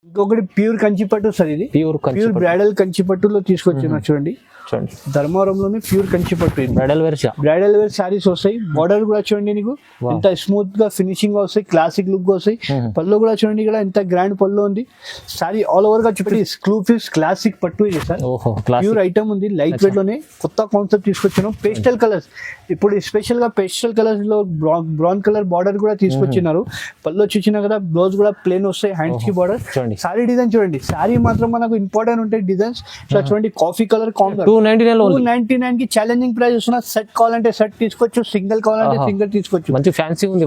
ఇంకొకటి ప్యూర్ కంచిపట్టు సార్, ఇది pure bridal కంచిపట్టులో తీసుకొచ్చిన చూడండి. ధర్మవరంలోనే ప్యూర్ కంచిపట్టు, బ్రైడల్ వేర్ సారీస్ వస్తాయి. బార్డర్ కూడా చూడండి నీకు ఎంత స్మూత్ గా ఫినిషింగ్ వస్తాయి, క్లాసిక్ లుక్ వస్తాయి. పళ్ళు కూడా చూడండి ఇక్కడ ఎంత గ్రాండ్ పళ్ళు ఉంది. సారీ ఆల్ ఓవర్ గా చూడండి ఎక్స్క్లూసివ్ క్లాసిక్ పట్టు ఇది సార్. ప్యూర్ ఐటమ్ ఉంది, లైట్ వెయిట్ లోనే కొత్త కాన్సెప్ట్ తీసుకొచ్చాను. పేస్టల్ కలర్స్ ఇప్పుడు స్పెషల్ గా పేస్టల్ కలర్స్ లో బ్రౌన్ కలర్ బార్డర్ కూడా తీసుకొచ్చినారు. పళ్ళు చూసినా కదా, బ్లౌజ్ కూడా ప్లేన్ వస్తాయి, హ్యాండ్స్ కి బార్డర్. సారీ డిజైన్ చూడండి, సారీ మాత్రం మనకు ఇంపార్టెంట్ ఉంటాయి డిజైన్స్. ఇట్లా చూడండి కాఫీ కలర్ కాంబో 299 కి ఛాలెంజింగ్ ప్రైస్ వస్తున్నా. సెట్ కావాలంటే సెట్ తీసుకోవచ్చు, సింగిల్ కావాలంటే సింగిల్ తీసుకోవచ్చు. మంచి ఫ్యాన్సీ ఉంది,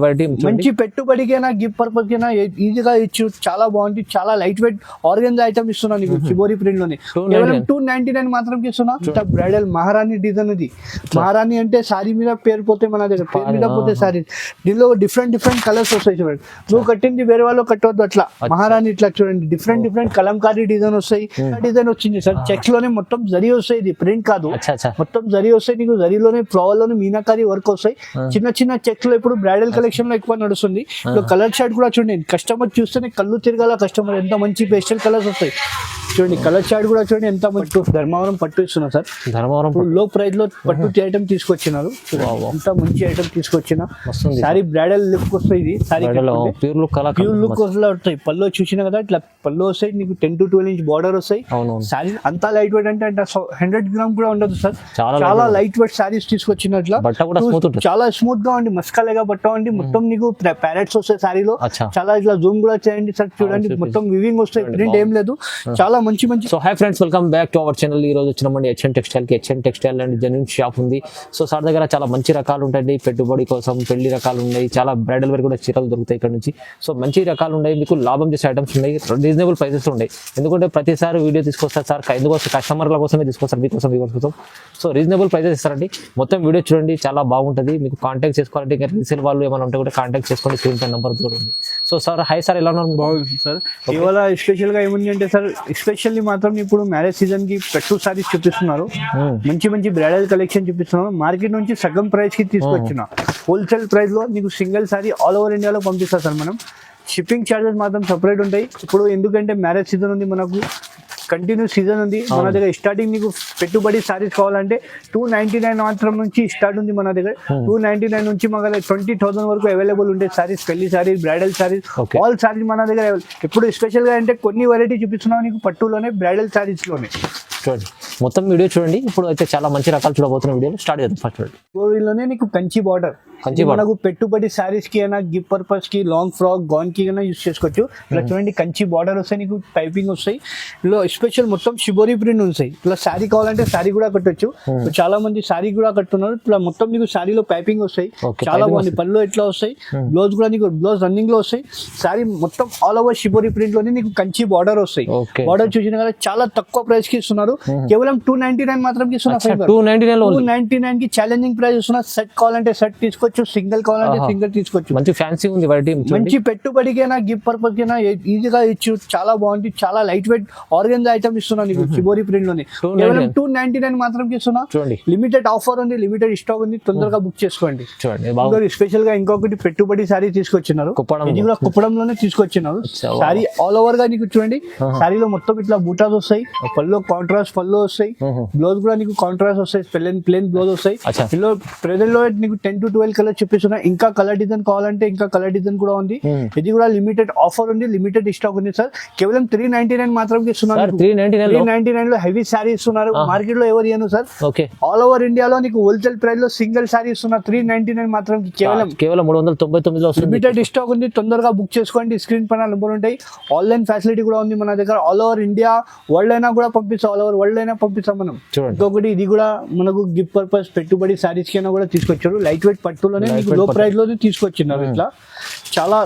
మంచి పెట్టుబడికైనా గిఫ్ట్ పర్పస్ కైనా ఈజీగా ఇచ్చు. చాలా బాగుంది, చాలా లైట్ వెయిట్ ఆర్గెన్జా ఐటమ్ ఇస్తున్నా నీకు చిబోరి ప్రింట్ లోనే. కేవలం 299 మాత్రం ఇస్తున్నా. బ్రైడల్ మహారాణి డిజైన్ ఇది. మహారాణి అంటే సారీ మీద పేరు పోతే మన దగ్గర పేరు మీద పోతే సారీ. దీనిలో డిఫరెంట్ కలర్స్ వస్తాయి చూడండి. నువ్వు కట్టింది వేరే వాళ్ళు కట్టవద్దు అట్లా. మహారాణి ఇట్లా చూడండి డిఫరెంట్ కలంకారీ డిజైన్ వస్తాయి. డిజైన్ వచ్చింది సార్, చెక్స్ లోనే మొత్తం జరీ వస్తాయి. ఇది ప్రింట్ కాదు, మొత్తం జరీ వస్తాయి నీకు. జరీలోనే ఫ్లవర్ లోనే మీనాకారి వర్క్ వస్తాయి. చిన్న చెక్స్ లో ఇప్పుడు బ్రైడల్ కలెక్షన్ లో ఎక్కువ నడుస్తుంది. కలర్ షార్ట్ కూడా చూడండి, కస్టమర్ చూస్తేనే కళ్ళు తిరగాల. కస్టమర్ ఎంత మంచి పేస్టల్ కలర్స్ వస్తాయి చూడండి. కలర్ షార్ట్ కూడా చూడండి ఎంత మంచి. ధర్మవరం పట్టు ఇస్తున్నా సార్. ధర్మవరం లో ప్రైస్ లో పట్టు ఐటమ్ తీసుకొచ్చినారు. ఎంత మంచి ఐటమ్ తీసుకొచ్చిన సారీ. బ్రైడల్ లుక్ వస్తాయి ఇది సారీ, ప్యూర్ లుక్ వస్తాయి. పళ్ళు చూసినా కదా, ఇట్లా పళ్ళు వస్తాయి నీకు. 10 to 12 ఇంచ్ బార్డర్ వస్తాయి. సారీ అంతా లైట్ వెయిట్ అంటే 100 గ్రామ్ కూడా ఉండదు సార్. చాలా లైట్ వెయిట్ సారీస్ తీసుకొచ్చినట్లా. చాలా స్మూత్ గా ఉండి మస్కాలేగా బట్ట ఉండి. మొత్తం నీకు ప్యారెట్స్ వస్తాయి సారీలో. చాలా ఇట్లా జూమ్ కూడా చేయండి సార్, చూడండి మొత్తం వివింగ్ వస్తాయి, ప్రింట్ ఏం లేదు. చాలా మంచి. So hi friends, welcome back to our channel. ఈ రోజు వచ్చినామండి హెచ్ఎన్ టెక్స్టైల్ కి. HN textile and genuine shop ఉంది. సో సార్ దగ్గర చాలా మంచి రకాలు ఉంటాయి. పెట్టుబడి కోసం పెళ్లి రకాలు ఉన్నాయి, చాలా బ్రైడల్ వేర్ కూడా చీరలు దొరుకుతాయి ఇక్కడ నుంచి. సో మంచి రకాలు ఉన్నాయి, మీకు లాభం చేసే ఐటమ్స్ ఉన్నాయి, రీజనబుల్ ప్రైసెస్ ఉన్నాయి. ఎందుకంటే ప్రతిసారి వీడియో తీసుకొస్తారు సార్, ఎందుకోసం కస్టమర్ల కోసమే తీసుకొస్తారు, మీకోసం సో రీజనబుల్ ప్రైసెస్ ఇస్తారండి. మొత్తం వీడియో చూడండి, చాలా బాగుంటుంది. మీకు కాంటాక్ట్ చేసుకోవాలంటే ఇంకా రీసేల్ వాళ్ళు ఏమైనా ఉంటే కూడా కాంటాక్ట్ చేసుకోండి. స్క్రీన్ పై నెంబర్ కూడా ఉంది. సో సార్ హై సార్, ఎలా ఉన్నారు? బాగుంది సార్. ఇవాళ స్పెషల్ గా ఏముంది అంటే సార్, ఎస్పెషల్లీ మాత్రం ఇప్పుడు మ్యారేజ్ సీజన్ కి పెట్టు సారీస్ చూపిస్తున్నారు. మంచి బ్రైడల్ కలెక్షన్ చూపిస్తున్నారు. మార్కెట్ నుంచి సగం ప్రైస్ కి తీసుకొచ్చిన హోల్సేల్ ప్రైస్ లో నీకు సింగిల్ సారీ ఆల్ ఓవర్ ఇండియాలో పంపిస్తారు సార్ మనం. షిప్పింగ్ ఛార్జెస్ మాత్రం సపరేట్ ఉంటాయి. ఇప్పుడు ఎందుకంటే మ్యారేజ్ సీజన్ ఉంది, మనకు కంటిన్యూ సీజన్ ఉంది మన దగ్గర. స్టార్టింగ్ నీకు పెట్టుబడి సారీస్ కావాలంటే 299 మాత్రం నుంచి స్టార్ట్ ఉంది మన దగ్గర. 299 నుంచి మన 20,000 వరకు అవైలబుల్ ఉంటాయి సారీస్. పెళ్లి సారీస్, బ్రైడల్ సారీస్, ఆల్ సారీస్ మన దగ్గర. ఇప్పుడు స్పెషల్ గా అంటే కొన్ని వెరైటీ చూపిస్తున్నాం నీకు పట్టులోనే, బ్రైడల్ సారీస్ లోనే. చూడండి మొత్తం వీడియో చూడండి. ఇప్పుడు అయితే చాలా మంచి రకాలు చూడబోతున్న వీడియోలో స్టార్ట్ చేద్దాం. ఫస్ట్ లోనే నీకు కంచి బార్డర్, మనకు పెట్టుబడి సారీస్ కి అయినా గిఫ్ట్ పర్పస్ కి, లాంగ్ ఫ్రాక్, గౌన్ కి అయినా యూస్ చేసుకోవచ్చు. ఇలా చూడండి కంచి బార్డర్ వస్తాయి నీకు, పైపింగ్ వస్తాయి. ఇలా స్పెషల్ మొత్తం షిబోరి ప్రింట్ ఉంటాయి. ఇలా శారీ కావాలంటే శారీ కూడా కట్టొచ్చు. చాలా మంది శారీ కూడా కట్టున్నారు. ఇలా మొత్తం నీకు శారీలో పైపింగ్ వస్తాయి, చాలా బాగుంది. పళ్ళు ఎట్లా వస్తాయి, బ్లౌజ్ కూడా నీకు బ్లౌజ్ రన్నింగ్ లో వస్తాయి. శారీ మొత్తం ఆల్ ఓవర్ షిబోరి ప్రింట్ లోనే నీకు కంచి బార్డర్ వస్తాయి. బార్డర్ చూసిన కదా, చాలా తక్కువ ప్రైస్ కి ఇస్తున్నారు. కేవలం 299 మాత్రం ఇస్తున్నారు. 299 కి ఛాలెంజింగ్ ప్రైస్ ఇస్తున్నా. సెట్ కావాలంటే సెట్ తీసుకోవచ్చు, సింగిల్ కావాలంటే సింగిల్ తీసుకోవచ్చు. మంచి ఫ్యాన్సీ ఉంది, మంచి పెట్టుబడికైనా గిఫ్ట్ పర్పస్ కైనా ఈజీగా ఇచ్చు. చాలా బాగుంది, చాలా లైట్ వెయిట్ ఆర్గెన్జా ఐటమ్ ఇస్తున్నా నీకు చిబోరి ప్రింట్ లోనే. కేవలం 299 మాత్రం ఇస్తున్నా. లిమిటెడ్ ఆఫర్ ఉంది, లిమిటెడ్ స్టాక్ ఉంది, తొందరగా బుక్ చేసుకోండి. స్పెషల్ గా ఇంకొకటి పెట్టుబడి సారీ తీసుకొచ్చినారు. ఇది కూడా కుప్పడంలోనే తీసుకొచ్చినారు. సారీ ఆల్ ఓవర్ గా నీకు చూడండి. సారీలో మొత్తం ఇట్లా బూటాస్ వస్తాయి, పళ్ళు కాంట్రాస్ట్ పళ్ళు వస్తాయి, బ్లౌజ్ కూడా నీకు కాంట్రాస్ట్ వస్తాయి, ప్లెయిన్ బ్లౌజ్ వస్తాయి. ఇందులో ప్రెజెంట్ లో నీకు 10 to 12 కలర్ చూపిస్తున్నా. ఇంకా కలర్ డిజైన్ కావాలంటే ఇంకా కలర్ డిజైన్ కూడా ఉంది. ఇది కూడా లిమిటెడ్ ఆఫర్ ఉంది, లిమిటెడ్ స్టాక్ ఉంది సార్. కేవలం 399 మాత్రం ఇస్తున్నారు. 399 లో హెవీ సారీ ఇస్తున్నారు. మార్కెట్ లో ఎవరు ఇయ్యను సార్. ఆల్ ఓవర్ ఇండియాలో నీకు హోల్సేల్ ప్రైస్ లో సింగిల్ సారీ ఇస్తున్నారు. 399 మాత్రం కేవలం 399 లిమిటెడ్ స్టాక్ ఉంది. తొందరగా బుక్ చేసుకోండి. స్క్రీన్ పైన నెంబర్ ఉంటాయి. ఆన్లైన్ ఫెసిలిటీ కూడా ఉంది మన దగ్గర. ఆల్ ఓవర్ ఇండియా, వరల్డ్ అయినా కూడా పంపిస్తాం. ఆల్ ఓవర్ వరల్డ్ అయినా పంపిస్తాం మనం. ఇంకొకటి ఇది కూడా మనకు గిఫ్ట్ పర్పస్ పెట్టుబడి సారీస్ కైనా కూడా తీసుకొచ్చారు. లైట్ వెయిట్ పట్టులోనే మీకు లో ప్రైస్ లోనే తీసుకొచ్చినారు. ఇట్లా చాలా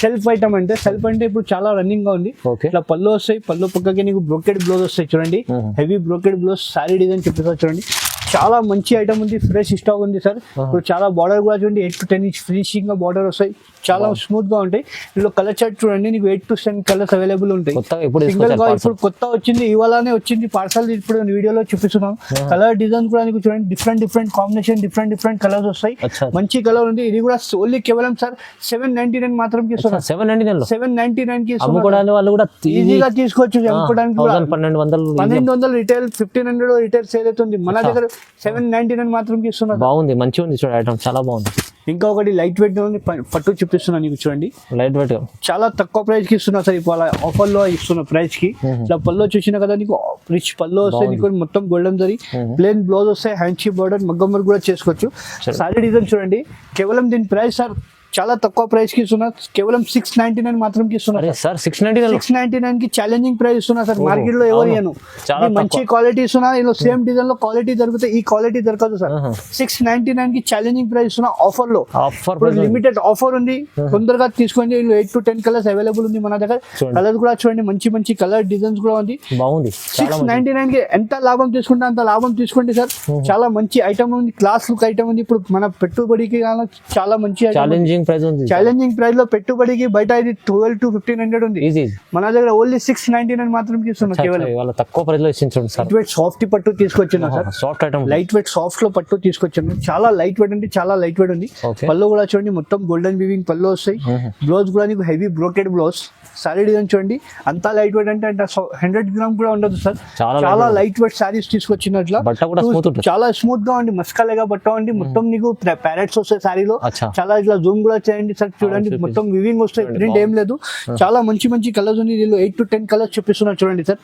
సెల్ఫ్ ఐటమ్ అంటే, సెల్ఫ్ అంటే ఇప్పుడు చాలా రన్నింగ్ గా ఉంది. ఇట్లా పళ్ళు వస్తాయి, పళ్ళు పక్కకి నీకు బ్రోకెడ్ బ్లౌజ్ వస్తాయి చూడండి. Heavy brocade blouse sorry design చూపిస్తారు చూడండి. చాలా మంచి ఐటమ్ ఉంది, ఫ్రెష్ స్టాక్ ఉంది సార్. ఇప్పుడు చాలా బార్డర్ కూడా చూడండి 8 to 10 ఇంచ్ ఫినిషింగ్ గా బార్డర్ వస్తాయి, చాలా స్మూత్ గా ఉంటాయి. ఇందులో కలర్ చార్ట్ చూడండి, నీకు 8 to 10 కలర్స్ అవైలబుల్ ఉంటాయి. సింగిల్ గా ఇప్పుడు కొత్త వచ్చింది, ఇవాళనే వచ్చింది పార్సల్, ఇప్పుడు వీడియోలో చూపిస్తున్నాం. కలర్ డిజైన్ కూడా నీకు చూడండి డిఫరెంట్ కాంబినేషన్, డిఫరెంట్ కలర్స్ వస్తాయి. మంచి కలర్ ఉంది. ఇది కూడా ఓన్లీ కేవలం సార్ 799 మాత్రం కి ఇస్తున్నారు. 799 కి వాళ్ళు కూడా ఈజీగా తీసుకోవచ్చు. అమ్ముకోవడానికి కూడా 1200 రిటైల్, 1500 రిటైల్ సేల్ అవుతుంది. మన దగ్గర 799 మాత్రం కి ఇస్తున్నారు. బాగుంది, మంచిగా ఉంది చూడండి ఐటమ్, చాలా బాగుంది. ఇంకా ఒకటి లైట్ వెయిట్ ఉంది, పట్టు చూపిస్తున్నాను నీకు చూడండి. లైట్ వెయిట్ చాలా తక్కువ ప్రైస్ కి ఇస్తున్నా సార్. ఇప్పుడు ఆఫర్ లో ఇస్తున్న ప్రైస్ కి ఇట్లా పల్లో చూసినా కదా, నీకు రిచ్ పల్లో వస్తాయి, నీకు మొత్తం గోల్డెన్ జరీ, ప్లేన్ బ్లౌజ్ వస్తాయి, హ్యాండ్ షీ బార్డర్, మగ్గం వర్క్ కూడా చేసుకోవచ్చు. సారీ డిజైన్ చూడండి, కేవలం దీని ప్రైస్ సార్ చాలా తక్కువ ప్రైస్ కి ఇస్తున్నా, కేవలం 699 మాత్రం కి ఇస్తున్నా సార్. 699 కి ఛాలెంజింగ్ ప్రైస్ ఇస్తున్నా సార్. మార్కెట్ లో ఎవరు ఇయ్యను, మంచి క్వాలిటీ ఇస్తున్నా. ఇలా సేమ్ డిజైన్ లో క్వాలిటీ దొరుకుతాయి, ఈ క్వాలిటీ దొరకదు సార్. 699 కి ఛాలెంజింగ్ ప్రైస్ ఇస్తున్నా ఆఫర్ లో. లిమిటెడ్ ఆఫర్ ఉంది, తొందరగా తీసుకోండి. 8 to 10 కలర్స్ అవైలబుల్ ఉంది మన దగ్గర. కలర్ కూడా చూడండి, మంచి కలర్ డిజైన్స్ కూడా ఉంది. బాగుంది. 699 కి ఎంత లాభం తీసుకుంటే అంత లాభం తీసుకోండి సార్. చాలా మంచి ఐటమ్ ఉంది, క్లాస్ లుక్ ఐటమ్ ఉంది. ఇప్పుడు మన పెట్టుబడికి చాలా మంచి ఛాలెంజింగ్ ప్రైస్ లో పెట్టుబడికి బయట ఇది 12 to 1500 ఉంది. మన దగ్గర ఓన్లీ 699 మాత్రం ఇస్తున్నా. కేవలం తక్కువ ప్రైస్ లో ఇచ్చింది సార్. లైట్ వెయిట్ సాఫ్ట్ పట్టు తీసుకొచ్చిన sir. Soft item, light weight soft లో పట్టు తీసుకొచ్చాను. చాలా లైట్ వెయిట్ అంటే చాలా లైట్ వెయిట్ ఉంది. పళ్ళు కూడా చూడండి, మొత్తం గోల్డెన్ వీవింగ్ పళ్ళు వస్తాయి. బ్లౌజ్ కూడా నీకు heavy brocade blouse. Sorry design చూడండి, అంతా లైట్ వెయిట్ అంటే 100 గ్రామ్ కూడా ఉండదు సార్. చాలా లైట్ వెయిట్ సారీస్ తీసుకొచ్చినట్ల, చాలా స్మూత్ గా ఉంది, మస్కాలేగా బట్ట ఉంది. మొత్తం నీకు ప్యారెట్స్ వస్తాయి సారీలో. చాలా ఇట్లా జూమ్ కూడా చేయండి సార్, చూడండి మొత్తం వివింగ్ వస్తాయి, ప్రింట్ ఏం లేదు. చాలా మంచి కలర్స్ ఉంది. దీనిలో 8 to 10 కలర్స్ చూపిస్తున్నారు చూడండి సార్.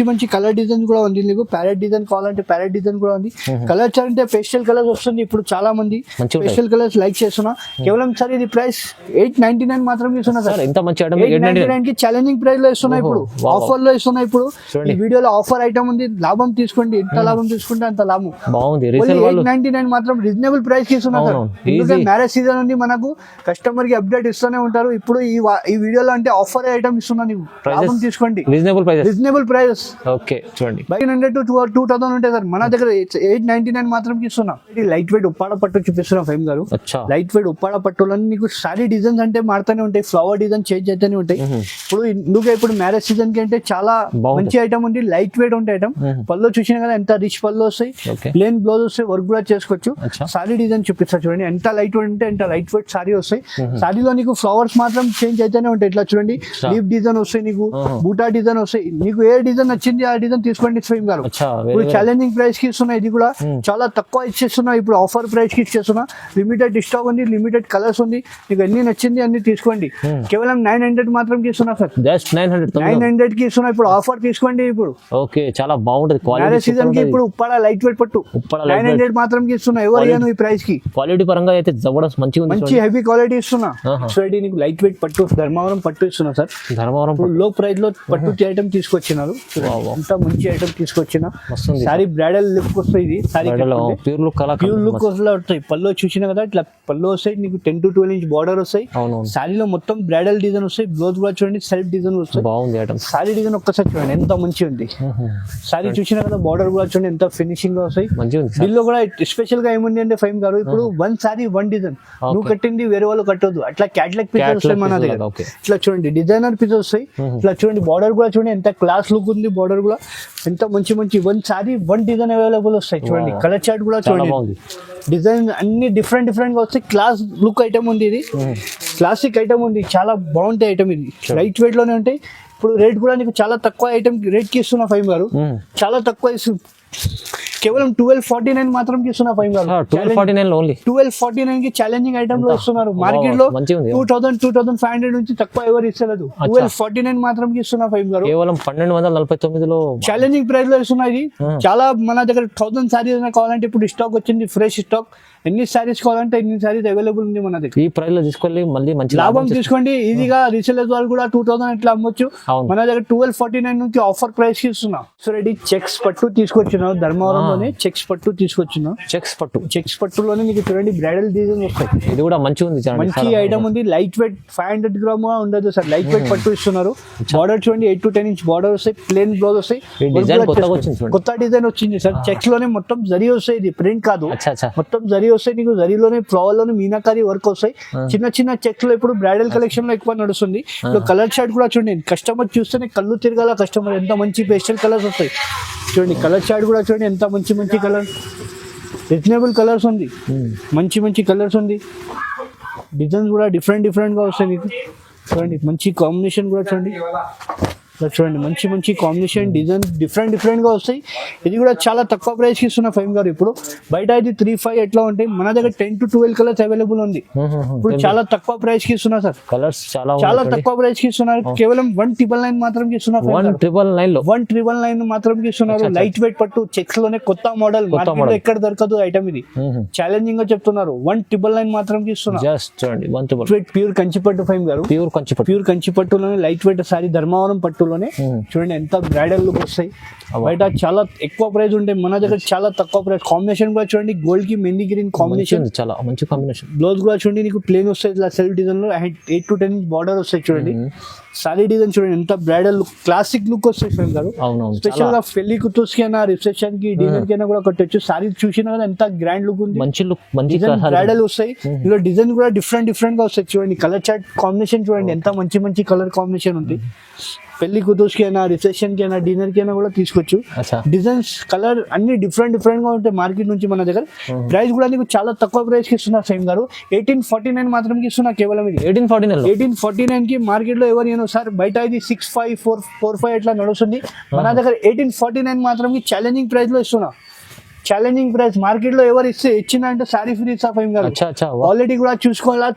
మంచి కలర్ డిజైన్ కూడా ఉంది. నీకు ప్యారెట్ డిజైన్ కావాలంటే ప్యారెట్ డిజైన్ కూడా ఉంది. కలర్స్ అంటే పేస్టల్ కలర్స్ వస్తుంది. ఇప్పుడు చాలా మంది పేస్టల్ కలర్స్ లైక్ చేస్తున్నా. కేవలం సార్ ఇది ప్రైస్ 899 మాత్రం ఇస్తున్నా సార్. 899 కి ఛాలెంజింగ్ ప్రైస్ లో ఇస్తున్నా. ఇప్పుడు ఆఫర్ లో ఇస్తున్నా. ఇప్పుడు ఈ వీడియోలో ఆఫర్ ఐటమ్ ఉంది, లాభం తీసుకోండి. ఎంత లాభం తీసుకుంటే అంత లాభం. 899 మాత్రం రీజనబుల్ ప్రైస్ కి ఇస్తున్నా సార్. ఎందుకంటే మ్యారేజ్ సీజన్ ఉంది, మనకు కస్టమర్ కి అప్డేట్ ఇస్తూనే ఉంటారు. ఇప్పుడు ఈ వీడియోలో అంటే ఆఫర్ ఐటమ్ ఇస్తున్నా, నీకు లాభం తీసుకోండి. Reasonable price. ఓకే చూడండి, 900 to 2000 ఉంటాయి సార్. మన దగ్గర 899 మాత్రం ఇస్తున్నా. లైట్ వెయిట్ ఉప్పాడ పట్టు చూపిస్తున్నా ఫైమ్ గారు. లైట్ వెయిట్ ఉప్పాడ పట్టులో నీకు సారీ డిజైన్స్ అంటే మారుతూనే ఉంటాయి, ఫ్లవర్ డిజైన్ చేంజ్ అయితేనే ఉంటాయి. ఇప్పుడు మ్యారేజ్ సీజన్ కి అంటే చాలా మంచి ఐటమ్ ఉంది, లైట్ వెయిట్ ఉంటే ఐటమ్. పళ్ళు చూసినా కదా ఎంత రిచ్ పళ్ళు వస్తాయి, ప్లేన్ బ్లౌజ్ వస్తాయి, వర్క్ కూడా చేసుకోవచ్చు. సారీ డిజైన్ చూపిస్తా చూడండి, ఎంత లైట్ వెయిట్ అంటే ఎంత లైట్ వెయిట్ సారీ వస్తాయి. సారీలో నీకు ఫ్లవర్స్ మాత్రం చేంజ్ అయితేనే ఉంటాయి. ఇట్లా చూడండి, లీఫ్ డిజైన్ వస్తాయి, నీకు బూటా డిజైన్ వస్తాయి. నీకు ఏ డిజైన్ నచ్చింది ఆ డిజైన్ తీసుకోండి స్వయం గారు. ఇప్పుడు ఛాలెంజింగ్ ప్రైస్ కి ఇస్తున్నా. ఇది కూడా చాలా తక్కువ ఇచ్చేస్తున్నా. ఇప్పుడు ఆఫర్ ప్రైస్ కి ఇచ్చేస్తున్నా. లిమిటెడ్ స్టాక్ ఉంది, లిమిటెడ్ కలర్స్ ఉంది. నీకు ఎన్ని నచ్చింది అన్ని తీసుకోండి. కేవలం 900 మాత్రం ఇస్తున్నా సార్. 900 కి ఇస్తున్నా. ఇప్పుడు ఆఫర్ తీసుకోండి. ఇప్పుడు ఓకే, చాలా బాగుంటది. మ్యారేజ్ సీజన్ కి ఇప్పుడు ఉప్పాడ లైట్ వెయిట్ పట్టు 900 మాత్రం కి ఇస్తున్నా. ఎవరు ఇయ్యను ఈ ప్రైస్ కి. క్వాలిటీ పరంగా అయితే జబర్దస్త్ మంచి హెవీ క్వాలిటీ ఇస్తున్నా. సో ఇది నీకు లైట్ వెయిట్ పట్టు, ధర్మవరం పట్టు ఇస్తున్నా సార్. ధర్మవరం లో ప్రైస్ లో పట్టు ఐటమ్ తీసుకొచ్చినారు. అంత మంచి ఐటమ్ తీసుకొచ్చిన. సారీ బ్రైడల్ లుక్ వస్తాయి. ఇది సారీ ప్యూర్ లుక్ వస్తాయి. పళ్ళు చూసినా కదా, ఇట్లా పళ్ళు వస్తాయి. నీకు 10 to 12 ఇంచ్ బార్డర్ వస్తాయి. సారీలో మొత్తం బ్రైడల్ డిజైన్ వస్తాయి. బ్లౌజ్ కూడా చూడండి, సెల్ఫ్ డిజైన్ వస్తాయి. బాగుంది ఐటమ్. సారీ డిజైన్ ఒక్కసారి చూడండి ఎంత మంచి ఉంది. సారీ చూసినా కదా, బార్డర్ కూడా చూడండి ఎంత ఫినిషింగ్ గా వస్తాయి. దీనిలో కూడా స్పెషల్ గా ఏముంది అంటే ఫైమ్ గారు, ఇప్పుడు 1 సారీ 1 డిజైన్. నువ్వు కట్టింది వేరే వాళ్ళు కట్టొద్దు. అట్లా క్యాటలాగ్ పీసెస్ వస్తాయి మన దగ్గర. ఇట్లా చూడండి డిజైనర్ పీసెస్ వస్తాయి. ఇట్లా చూడండి బార్డర్ కూడా చూడండి ఎంత క్లాస్ లుక్ ఉంది. బార్డర్ కూడా ఎంత మంచి 1 సారీ 1 డిజైన్ అవైలబుల్ వస్తాయి. చూడండి కలర్ చార్ట్ కూడా చూడండి, డిజైన్ అన్ని డిఫరెంట్ గా వస్తాయి. క్లాస్ లుక్ ఐటమ్ ఉంది. ఇది క్లాసిక్ ఐటమ్ ఉంది, చాలా బాగుంటాయి ఐటమ్. ఇది లైట్ వెయిట్ లోనే ఉంటాయి. ఇప్పుడు రేట్ కూడా నీకు చాలా తక్కువ ఐటమ్ రేట్ కి ఇస్తున్నా ఫైమ్ గారు. చాలా తక్కువ కేవలం 1249 మాత్రం ఇస్తున్నా ఫైమ్ గారు. 1249 కి ఛాలెంజింగ్ ఐటమ్ లో ఇస్తున్నారు. మార్కెట్ లో 2000-2500 నుంచి తక్కువ ఎవరు ఇస్తలేదు. 1249 మాత్రం ఇస్తున్నా ఫైమ్ గారు. కేవలం 1249 ఛాలెంజింగ్ ప్రైస్ లో ఇస్తున్నా. ఇది చాలా మన దగ్గర 1000 సారీస్ కావాలంటే ఇప్పుడు స్టాక్ వచ్చింది, ఫ్రెష్ స్టాక్. ఎన్ని శారీస్ కావాలంటే ఎన్ని శారీస్ అవైలబుల్ ఉంది మన దగ్గర. ఈ ప్రైస్ లో తీసుకెళ్ళి మళ్ళీ మంచి లాభం తీసుకోండి ఈజీగా. రీసేలర్స్ వాళ్ళు కూడా 2000 ఇట్లా అమ్మొచ్చు. అవును. మన దగ్గర 1249 నుంచి ఆఫర్ ప్రైస్ కి ఇస్తున్నాం. సో రెడీ చెక్స్ పట్టు తీసుకొచ్చినాం, ధర్మవరంలోనే చెక్స్ పట్టు తీసుకొచ్చినాం. చెక్స్ పట్టులోనే మీకు చూడండి బ్రైడల్ డిజైన్ వస్తాయి. ఇది కూడా మంచిగా ఉంది, మంచి ఐటమ్ ఉంది. లైట్ వెయిట్ 500 గ్రామ్ ఉండదు సార్, లైట్ వెయిట్ పట్టు ఇస్తున్నారు. బార్డర్ చూడండి 8 to 10 ఇంచ్ బార్డర్ వస్తాయి, ప్లేన్ బ్లౌజ్ వస్తాయి. కొత్త డిజైన్ వచ్చింది సార్, చెక్స్ లోనే మొత్తం జరీ వస్తాయి, ఇది ప్రింట్ కాదు, మొత్తం జరీ వస్తాయి. నీకు జరీలోనే ఫ్లవర్ లోనే మీనాకారి వర్క్ వస్తాయి. చిన్న చిన్న చెక్స్ లో ఇప్పుడు బ్రైడల్ కలెక్షన్ లో ఎక్కువ నడుస్తుంది. కలర్ చార్ట్ కూడా చూడండి, కస్టమర్ చూస్తేనే కళ్ళు తిరగాల. కస్టమర్ ఎంత మంచి పేస్టల్ కలర్స్ వస్తాయి చూడండి. కలర్ చార్ట్ కూడా చూడండి ఎంత మంచి మంచి కలర్, రీజనబుల్ కలర్స్ ఉంది, మంచి మంచి కలర్స్ ఉంది. డిజైన్స్ కూడా డిఫరెంట్ గా వస్తాయి మీకు చూడండి. మంచి కాంబినేషన్ కూడా చూడండి, చూడండి మంచి మంచి కాంబినేషన్ డిజైన్ డిఫరెంట్ గా వస్తాయి. ఇది కూడా చాలా తక్కువ ప్రైస్ కి ఇస్తున్నా ఫైమ్ గారు. ఇప్పుడు బయట అయితే 3-5 ఎట్లా ఉంటాయి, మన దగ్గర 10 to 12 కలర్స్ అవైలబుల్ ఉంది. ఇప్పుడు చాలా తక్కువ ప్రైస్ కి ఇస్తున్నా సార్, కలర్స్ చాలా తక్కువ ప్రైస్ కి ఇస్తున్నారు. కేవలం 1999 మాత్రం ఇస్తున్నారు. 1999 మాత్రం ఇస్తున్నారు. లైట్ వెయిట్ పట్టు చెక్స్ లోనే కొత్త మోడల్, మార్కెట్ ఎక్కడ దొరకదు ఐటమ్. ఇది ఛాలెంజింగ్ గా చెప్తున్నారు. 1999 మాత్రం ఇస్తున్నారు. ప్యూర్ కంచి పట్టు ఫైమ్ గారు, ప్యూర్ కంచి పట్టులోనే లైట్ వెయిట్ సారీ, ధర్మవరం పట్టు చూడండి ఎంత బ్రైడల్ లుక్ వస్తాయి. బయట చాలా ఎక్కువ ప్రైస్ ఉంటాయి, మన దగ్గర చాలా తక్కువ ప్రైస్. కాంబినేషన్ కూడా చూడండి, గోల్డ్ కి మెంది గ్రీన్ కాంబినేషన్, చాలా మంచి కాంబినేషన్. బ్లౌజ్ కూడా చూడండి నీకు ప్లేన్ వస్తాయి, ఇట్లా సెల్ఫ్ డిజైన్ లో 8 to 10 ఇంచ్ బార్డర్ వస్తాయి చూడండి. సారీ డిజైన్ చూడండి ఎంత బ్రైడల్ లుక్, క్లాసిక్ లుక్ వస్తాయి ఫ్రెండ్ గారు. స్పెషల్ గా పెళ్లి కుతుస్ కి అయినా, రిసెప్షన్ కి, డిన్నర్ కి అయినా కూడా కట్టొచ్చు. సారీ చూసినా కదా ఎంత గ్రాండ్ లుక్ ఉంది, మంచి లుక్, బ్రైడల్ వస్తాయి. ఇందులో డిజైన్ కూడా డిఫరెంట్ గా వస్తాయి చూడండి. కలర్ చార్ట్ కాంబినేషన్ చూడండి ఎంత మంచి మంచి కలర్ కాంబినేషన్ ఉంది. పెళ్లి కుతుస్ కి అయినా, రిసెప్షన్ కి అయినా, డిన్నర్ కి అయినా కూడా తీసుకోవచ్చు. డిజైన్స్ కలర్ అన్ని డిఫరెంట్ గా ఉంటాయి మార్కెట్ నుంచి మన దగ్గర. ప్రైస్ కూడా నీకు చాలా తక్కువ ప్రైస్ కి ఇస్తున్నారు సేమ్ గారు. 1849 మాత్రం ఇస్తున్నా కేవలం. ఇది 1849 కి మార్కెట్ లో ఎవరు సార్ బయట ఇది 6545 ఎట్లా నడుస్తుంది, మన దగ్గర 1849 మాత్రం ఛాలెంజింగ్ ప్రైస్ లో ఇస్తున్నా. ఛాలెంజింగ్ ప్రైస్ మార్కెట్ లో ఎవరు ఇచ్చిన అంటే సారీ ఫ్రీ ఇస్తా ఫైమ్ గారు. ఆల్రెడీ కూడా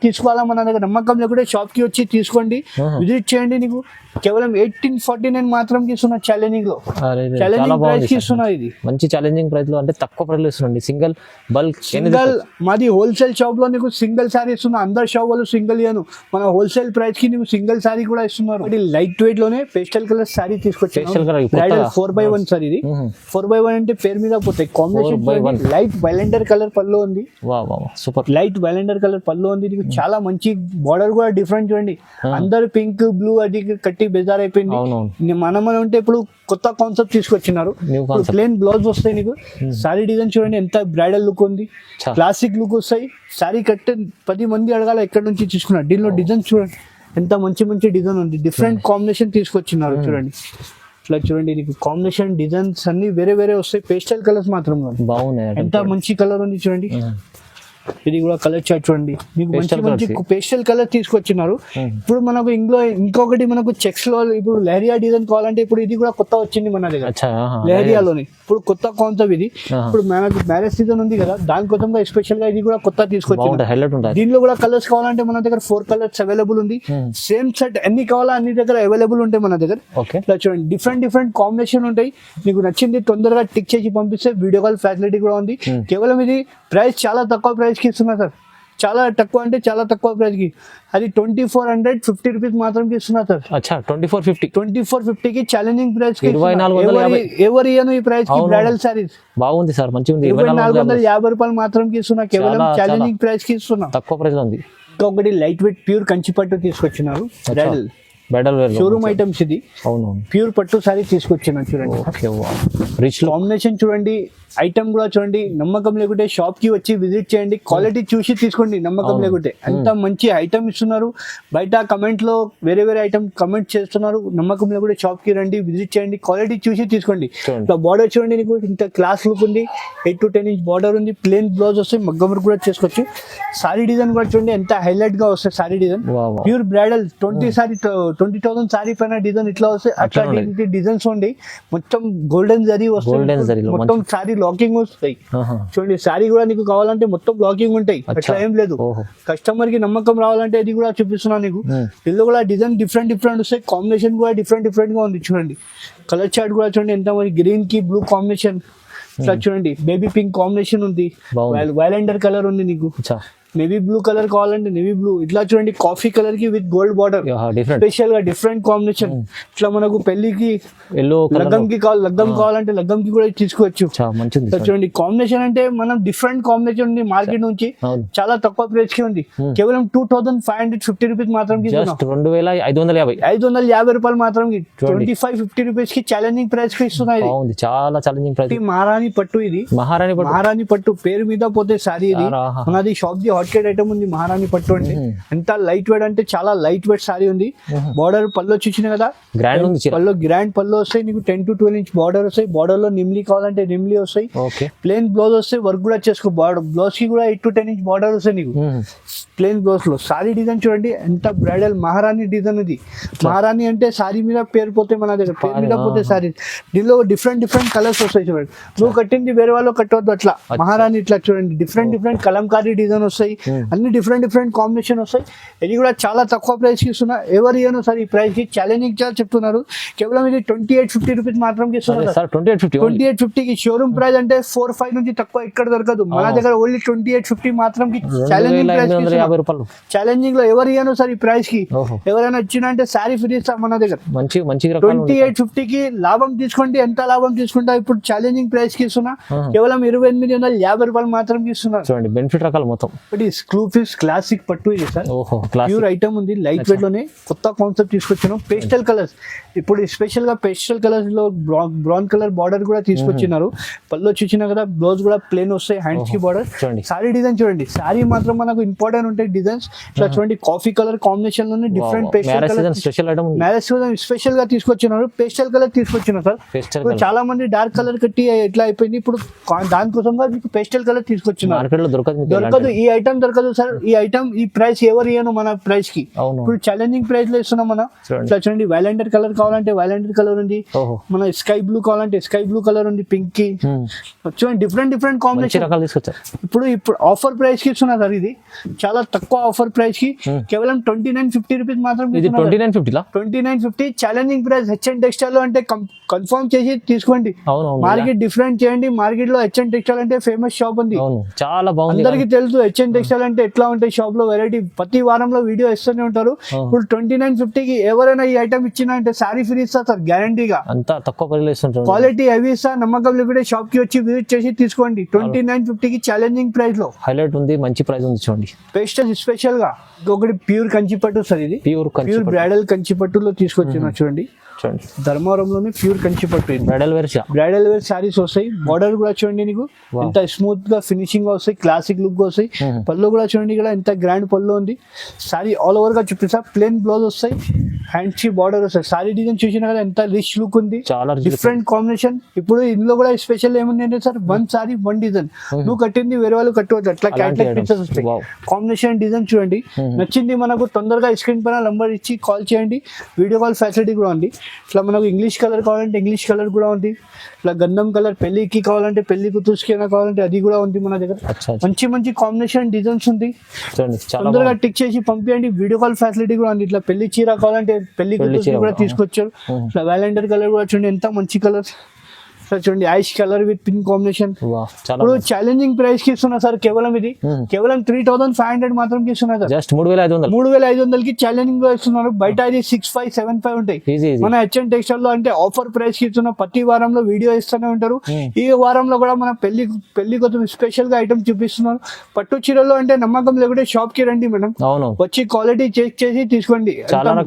తీసుకోవాలా మన దగ్గర నమ్మకం లేకుంటే షాప్ కి వచ్చి తీసుకోండి, విజిట్ చేయండి. నీకు కేవలం 1849 మాత్రం ఇస్తున్నా ఛాలెంజింగ్ లో. ఛాలెంజింగ్ ప్రైస్ కి ఇస్తున్నా. ఇది మంచి ఛాలెంజింగ్ ప్రైస్ లో, అంటే తక్కువ ప్రైస్ లో ఇస్తున్నాండి. సింగిల్ మాది హోల్సేల్ షాప్ లో నీకు సింగిల్ సారీ ఇస్తున్నా. అందరు షాప్ వాళ్ళు సింగిల్ ఇయ్యను, మన హోల్సేల్ ప్రైస్ కి నీకు సింగిల్ సారీ కూడా ఇస్తున్నారు. లైట్ వెయిట్ లోనే పేస్టల్ కలర్ సారీ తీసుకొచ్చాను. 4x1 sorry. ఇది 4x1 అంటే పేరు మీద పోతాయి. లైట్ వైలెండర్ కలర్ పళ్ళు ఉంది, సూపర్ లైట్ వైలెండర్ కలర్ పళ్ళు ఉంది. నీకు చాలా మంచి బార్డర్ కూడా డిఫరెంట్ చూడండి. అందరు పింక్ బ్లూ అది కట్టి బేజార్ అయిపోయింది. మనం ఉంటే ఇప్పుడు కొత్త కాన్సెప్ట్ తీసుకొచ్చినారు. ప్లేన్ బ్లౌజ్ వస్తాయి నీకు. సారీ డిజైన్ చూడండి ఎంత బ్రైడల్ లుక్ ఉంది, క్లాసిక్ లుక్ వస్తాయి. సారీ కట్టే 10 మంది అడగాల ఎక్కడి నుంచి తీసుకున్నారు. దీనిలో డిజైన్ చూడండి ఎంత మంచి మంచి డిజైన్ ఉంది. డిఫరెంట్ కాంబినేషన్ తీసుకొచ్చినారు చూడండి. ఇట్లా చూడండి నీకు కాంబినేషన్ డిజైన్స్ అన్ని వేరే వస్తాయి. పేస్టల్ కలర్స్ మాత్రం బాగున్నాయి. ఎంత మంచి కలర్ ఉంది చూడండి. ఇది కూడా కలర్ చార్ట్ చూడండి, మీకు మంచి మంచి పేస్టల్ కలర్ తీసుకొచ్చినారు. ఇప్పుడు మనకు ఇంకొకటి మనకు చెక్స్ లో ఇప్పుడు లెహరియా డిజైన్ కావాలంటే ఇప్పుడు ఇది కూడా కొత్త వచ్చింది మన దగ్గర. లెహరియాలోని ఇప్పుడు కొత్త కాన్సెప్ట్ ఇది. ఇప్పుడు మనకు మ్యారేజ్ సీజన్ ఉంది కదా, దానికోసం స్పెషల్ గా ఇది కూడా కొత్త తీసుకొచ్చింది. దీనిలో కూడా కలర్స్ కావాలంటే మన దగ్గర 4 కలర్స్ అవైలబుల్ ఉంది. సేమ్ సెట్ ఎన్ని కావాలా అన్ని దగ్గర అవైలబుల్ ఉంటాయి మన దగ్గర. ఇట్లా చూడండి డిఫరెంట్ కాంబినేషన్ ఉంటాయి. మీకు నచ్చింది తొందరగా టిక్ చేసి పంపిస్తే వీడియో కాల్ ఫెసిలిటీ కూడా ఉంది. కేవలం ఇది ప్రైస్ చాలా తక్కువ ప్రైస్ కి ఇస్తున్నా సార్. చాలా తక్కువ అంటే చాలా తక్కువ ప్రైస్ కి. అది 2450 రూపీస్ మాత్రం ఇస్తున్నా సార్. 2450 కి ఛాలెంజింగ్ ప్రైస్ కి. ఎవరు ఇయ్యను ఈ ప్రైస్ కి బ్రైడల్ సారీస్. బాగుంది సార్, మంచిగా ఉంది. 2450 రూపాయలు మాత్రం ఇస్తున్నా, కేవలం ఛాలెంజింగ్ ప్రైస్ కి ఇస్తున్నా, తక్కువ ప్రైస్ ఉంది. ఇంకొకటి లైట్ వెయిట్ ప్యూర్ కంచి పట్టు తీసుకొచ్చినారు. బ్రైడల్ షోరూమ్ ఐటమ్స్ ఇది. ప్యూర్ పట్టు సారీ తీసుకొచ్చిన చూడండి. రిచ్ కాంబినేషన్ చూడండి, ఐటమ్ కూడా చూడండి. నమ్మకం లేకుంటే షాప్ కి వచ్చి విజిట్ చేయండి, క్వాలిటీ చూసి తీసుకోండి. నమ్మకం లేకుంటే అంత మంచి ఐటమ్ ఇస్తున్నారు. బయట కమెంట్ లో వేరే ఐటమ్ కమెంట్ చేస్తున్నారు. నమ్మకం లేకుంటే షాప్ కి రండి, విజిట్ చేయండి, క్వాలిటీ చూసి తీసుకోండి. బార్డర్ చూడండి, నీకు ఇంత క్లాస్ లుక్ ఉంది. 8 to 10 ఇంచ్ బార్డర్ ఉంది. ప్లేన్ బ్లౌజ్ వస్తాయి, మగ్గం వర్క్ కూడా చేసుకోవచ్చు. సారీ డిజైన్ కూడా చూడండి ఎంత హైలైట్ గా వస్తాయి. Sorry design pure bridal 20,000 sorry పైన డిజైన్ ఇట్లా వస్తాయి. అట్లా డిజైన్స్ ఉండి మొత్తం గోల్డెన్ జరీ వస్తాయి. మొత్తం సారీ లాకింగ్ వస్తాయి చూడండి. సారీ కూడా నీకు కావాలంటే మొత్తం లాకింగ్ ఉంటాయి, అట్లా ఏం లేదు. కస్టమర్ కి నమ్మకం రావాలంటే ఇది కూడా చూపిస్తున్నా నీకు. ఇందులో కూడా డిజైన్ డిఫరెంట్ వస్తాయి. కాంబినేషన్ కూడా డిఫరెంట్ గా ఉంది చూడండి. కలర్ చార్ట్ కూడా చూడండి ఎంత మంది గ్రీన్ కి బ్లూ కాంబినేషన్. ఇట్లా చూడండి బేబీ పింక్ కాంబినేషన్ ఉంది, బాగుంది. వైలెండర్ కలర్ ఉంది నీకు, అచ్చా నేవీ బ్లూ కలర్ కావాలంటే నేవీ బ్లూ, ఇట్లా చూడండి కాఫీ కలర్ కి with gold border, different special గా డిఫరెంట్ కాంబినేషన్. ఇట్లా మనకు పెళ్లికి ఎల్లో లగ్గం కావాలంటే లగ్గం కి కూడా తీసుకోవచ్చు. మంచిది ఇట్లా చూడండి కాంబినేషన్ అంటే మనం డిఫరెంట్ కాంబినేషన్ ఉంది మార్కెట్ నుంచి, చాలా తక్కువ ప్రైస్ కి ఉంది, కేవలం 2550 రూపీస్ మాత్రం, 550 రూపాయలు మాత్రం, 2550 రూపీస్ కి ఛాలెంజింగ్ ప్రైస్ కి ఇస్తున్నాయి. చాలా ఛాలెంజింగ్ ప్రైస్. మహారాణి పట్టు, ఇది మహారాణి పట్టు పేరు మీద పోతే సారీ, ఇది మనది shop the hot Kate item ఉంది. మహారాణి పట్టు అంటే ఎంత లైట్ వెయిట్ అంటే చాలా లైట్ వెయిట్ సారీ ఉంది. బార్డర్ పళ్ళు చూసిన కదా, పళ్ళు గ్రాండ్ పళ్ళు వస్తాయి నీకు, 10 to 12 ఇంచ్ బార్డర్ వస్తాయి. బార్డర్ లో నిమ్లీ కావాలంటే నిమ్లీ వస్తాయి, ప్లేన్ బ్లౌజ్ వస్తాయి, వర్క్ కూడా చేసుకో. బ్లౌజ్ కి కూడా 8 to 10 ఇంచ్ బార్డర్ వస్తాయి నీకు ప్లేన్ బ్లౌజ్ లో. సారీ డిజైన్ చూడండి ఎంత బ్రైడల్ మహారాణి డిజైన్ ఇది. మహారాణి అంటే సారీ మీద పేరు పోతే మన దగ్గర పేరు మీద పోతే సారీ, దీనిలో డిఫరెంట్ కలర్స్ వస్తాయి చూడండి. నువ్వు కట్టింది వేరే వాళ్ళు కట్టవద్దు అట్లా. మహారాణి ఇట్లా చూడండి డిఫరెంట్ కలంకారీ డిజైన్ వస్తాయి, అన్ని డిఫరెంట్ కాంబినేషన్ వస్తాయి. ఇది కూడా చాలా తక్కువ ప్రైస్ కి ఇస్తున్నా. ఎవరు ఇయ్యను సార్ ఈ ప్రైస్ కి, ఛాలెంజింగ్ చార్జ్ చెప్తున్నారు. కేవలం ఇది 2850 రూపీస్ మాత్రం ఇస్తున్నారు. 2850 కి షోరూమ్ ప్రైస్ అంటే 4-5 నుంచి తక్కువ ఇక్కడ దొరకదు. మన దగ్గర ఓన్లీ 2850 మాత్రం కి ఛాలెంజింగ్ ప్రైస్. ఛాలెంజింగ్ లో ఎవరు ఇయ్యను సార్ ఈ ప్రైస్ కి. ఎవరైనా వచ్చినా అంటే సారీ ఫ్రీ ఇస్తాం మన దగ్గర. 2850 కి లాభం తీసుకోండి. ఎంత లాభం తీసుకుంటా ఇప్పుడు ఛాలెంజింగ్ ప్రైస్ కి ఇస్తున్నా. కేవలం 2850 రూపాయలు మాత్రం ఇస్తున్నారు. చూడండి బెనిఫిట్ రకాలు మొత్తం. స్క్రూ పీస్ క్లాసిక్ పట్టు ఇది సార్, ప్యూర్ ఐటమ్ ఉంది. లైట్ వెయిట్ లోనే కొత్త కాన్సెప్ట్ తీసుకొచ్చాను. పేస్టల్ కలర్స్ ఇప్పుడు స్పెషల్ గా పేస్టల్ కలర్స్ లో బ్రౌన్ కలర్ బార్డర్ కూడా తీసుకొచ్చినారు. పళ్ళు చూసినా కదా, బ్లౌజ్ కూడా ప్లేన్ వస్తాయి, హ్యాండ్స్ కి బార్డర్. సారీ డిజైన్ చూడండి, సారీ మాత్రం మనకు ఇంపార్టెంట్ ఉంటాయి డిజైన్స్. ఇట్లా చూడండి కాఫీ కలర్ కాంబినేషన్ లోనే different pastel colour, marriage special గా తీసుకొచ్చినారు. పేస్టల్ కలర్ తీసుకొచ్చినారు సార్. ఇప్పుడు చాలా మంది డార్క్ కలర్ కట్టి ఎట్లా అయిపోయింది, ఇప్పుడు దానికోసం మీకు పేస్టల్ కలర్ తీసుకొచ్చినారు. దొరకదు ఈ ఐటమ్ దొరకదు సార్. ఈ ఐటమ్ ఈ ప్రైస్ ఎవరు ఇయ్యను మన ప్రైస్ కి. ఇప్పుడు ఛాలెంజింగ్ ప్రైస్ లో ఇస్తున్నాం మనం. ఇట్లా చూడండి వైలెండర్ కలర్ కావాలంటే వైలెండర్ కలర్ ఉంది, మన స్కై బ్లూ కావాలంటే స్కై బ్లూ కలర్ ఉంది, పింక్ కి చూడండి డిఫరెంట్ కాంబినేషన్. ఇప్పుడు ఆఫర్ ప్రైస్ కి ఇస్తున్నా సార్. ఇది చాలా తక్కువ ఆఫర్ ప్రైస్ కి, కేవలం 2950 రూపీస్ మాత్రం. 2950 ఛాలెంజింగ్ ప్రైస్. హెచ్ఎన్ టెక్స్టైల్ లో అంటే కన్ఫర్మ్ చేసి తీసుకోండి. మార్కెట్ డిఫరెంట్ చేయండి. మార్కెట్ లో హెచ్ఎన్ టెక్స్టైల్ అంటే ఫేమస్ షాప్ ఉంది, చాలా బాగుంది, అందరికి తెలుసు. హెచ్ఎన్ టెక్స్టైల్ అంటే ఎట్లా ఉంటాయి షాప్ లో వెరైటీ, ప్రతి వారంలో వీడియో ఇస్తూనే ఉంటారు. ఇప్పుడు 2950 కి ఎవరైనా ఈ ఐటమ్ ఇచ్చినా అంటే సారీ ఫ్రీ ఇస్తా సార్ గ్యారంటీగా. అంత తక్కువ క్వాలిటీ అవి ఇస్తా, నమ్మకం లేకుంటే షాప్ కి వచ్చి విజిట్ చేసి తీసుకోండి. 2950 కి ఛాలెంజింగ్ ప్రైస్ లో హైలైట్ ఉంది, మంచి ప్రైస్ ఉంది. చూడండి పేస్టల్ స్పెషల్ గా ఒకటి ప్యూర్ కంచిపట్టు సార్. ఇది ప్యూర్ బ్రైడల్ కంచిపట్టులో తీసుకొచ్చిన చూడండి. ధర్మవరంలోనే ప్యూర్ కంచిపట్టు బ్రైడల్ వేర్ సారీస్ వస్తాయి. బార్డర్ కూడా చూడండి నీకు ఎంత స్మూత్ గా ఫినిషింగ్ గా వస్తాయి, క్లాసిక్ లుక్ గా వస్తాయి. పళ్ళు కూడా చూడండి ఇక్కడ ఎంత గ్రాండ్ పళ్ళు ఉంది. సారీ ఆల్ ఓవర్ గా చూపిస్తా. ప్లేన్ బ్లౌజ్ వస్తాయి, హ్యాండ్స్ కి బార్డర్ వస్తాయి. సారీ డిజైన్ చూసినా కదా ఎంత రిచ్ లుక్ ఉంది, డిఫరెంట్ కాంబినేషన్. ఇప్పుడు ఇందులో కూడా స్పెషల్ ఏముంది అంటే సార్, 1 సారీ 1 డిజైన్. నువ్వు కట్టింది వేరే వాళ్ళు కట్టవచ్చు, అట్లా క్యాటలాగ్ పిక్చర్స్ వస్తాయి. కాంబినేషన్ డిజైన్ చూడండి, నచ్చింది మనకు తొందరగా స్క్రీన్ పైన నంబర్ ఇచ్చి కాల్ చేయండి. వీడియో కాల్ ఫెసిలిటీ కూడా ఉంది. ఇట్లా మనకు ఇంగ్లీష్ కలర్ కావాలంటే ఇంగ్లీష్ కలర్ కూడా ఉంది. ఇట్లా గంధం కలర్ పెళ్లికి కావాలంటే పెళ్లి కూతురుకి కావాలంటే అది కూడా ఉంది మన దగ్గర. మంచి కాంబినేషన్ డిజైన్స్ ఉంది. తొందరగా టిక్ చేసి పంపించండి. వీడియో కాల్ ఫెసిలిటీ కూడా ఉంది. ఇట్లా పెళ్లి చీర కావాలంటే పెళ్లి కూతురు కూడా తీసుకొచ్చారు. ఇట్లా వ్యాలెండర్ కలర్ కూడా చూడండి ఎంత మంచి కలర్ చూడండి, ash colour with pink combination. ఇప్పుడు ఛాలెంజింగ్ ప్రైస్ కి ఇస్తున్నా సార్. కేవలం ఇది కేవలం 3500 మాత్రం ఇస్తున్నా సార్. 3500 కి ఛాలెంజింగ్ లో ఇస్తున్నారు. బయట ఇది 6575 ఉంటాయి. మన హెచ్ఎన్ టెక్స్టైల్ లో అంటే ఆఫర్ ప్రైస్ కి ఇస్తున్నా. ప్రతి వారంలో వీడియో ఇస్తూనే ఉంటారు. ఈ వారంలో కూడా మన పెళ్లి కోసం స్పెషల్ గా ఐటమ్ చూపిస్తున్నారు. పట్టు చీరలో అంటే నమ్మకం లేకుంటే షాప్ కి రండి మేడం, వచ్చి క్వాలిటీ చెక్ చేసి తీసుకోండి,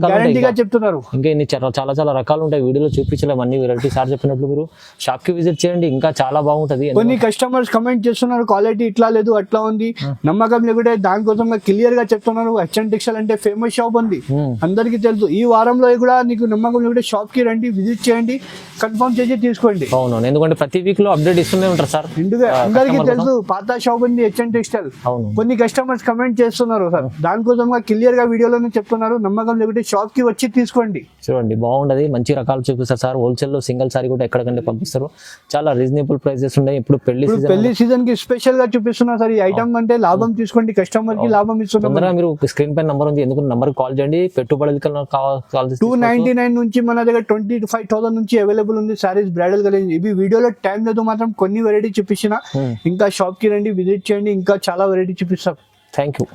గ్యారంటీగా చెప్తున్నారు. ఇంకా చాలా రకాలు ఉంటాయి. వీడియోలో చూపించలేము అన్ని వెరైటీ. సార్ చెప్పినట్లు మీరు షాప్ కి విజిట్ చేయండి, ఇంకా చాలా బాగుంటది. కొన్ని కస్టమర్స్ కమెంట్ చేస్తున్నారు క్వాలిటీ ఇట్లా లేదు అట్లా ఉంది, నమ్మకం లేకుంటే దానికోసం క్లియర్ గా చెప్తున్నారు. హెచ్ఎన్ టెక్స్టైల్ అంటే ఫేమస్ షాప్ ఉంది, అందరికి తెలుసు. ఈ వారంలో కూడా నీకు నమ్మకం లేకుంటే షాప్ కి రండి, విజిట్ చేయండి, కన్ఫర్మ్ చేసి తీసుకోండి. అవును, ఎందుకంటే ప్రతి వీక్ లో అప్డేట్ ఇస్తూనే ఉంటారు సార్. అందరికి తెలుసు పాత షాప్ ఉంది హెచ్ఎన్ టెక్స్టైల్. కొన్ని కస్టమర్స్ కమెంట్ చేస్తున్నారు సార్, దానికోసం క్లియర్ గా వీడియోలోనే చెప్తున్నారు. నమ్మకం లేకుంటే షాప్ కి వచ్చి తీసుకోండి. చూడండి బాగుంటది, మంచి రకాలు చూపిస్తారు సార్. హోల్సేల్ లో సింగిల్ సారీ కూడా ఎక్కడికంటే పంపిస్తారు. చేస్తారు. చాలా రీజనబుల్ ప్రైజెస్ ఉన్నాయి. ఇప్పుడు పెళ్లి ఇప్పుడు పెళ్లి సీజన్ కి స్పెషల్ గా చూపిస్తున్నా సార్ ఈ ఐటమ్ అంటే లాభం తీసుకోండి, కస్టమర్ కి లాభం ఇస్తున్నాం. తొందరగా మీరు స్క్రీన్ పైన నంబర్ ఉంది, ఎందుకు నంబర్ కాల్ చేయండి. పెట్టుబడులు కావాలి 299 నుంచి మన దగ్గర 25,000 నుంచి అవైలబుల్ ఉంది సారీస్ బ్రైడల్ కలెక్షన్. ఇవి వీడియోలో టైం లేదు, మాత్రం కొన్ని వెరైటీ చూపించిన. ఇంకా షాప్ కి రండి, విజిట్ చేయండి, ఇంకా చాలా వెరైటీ చూపిస్తాం. Thank you.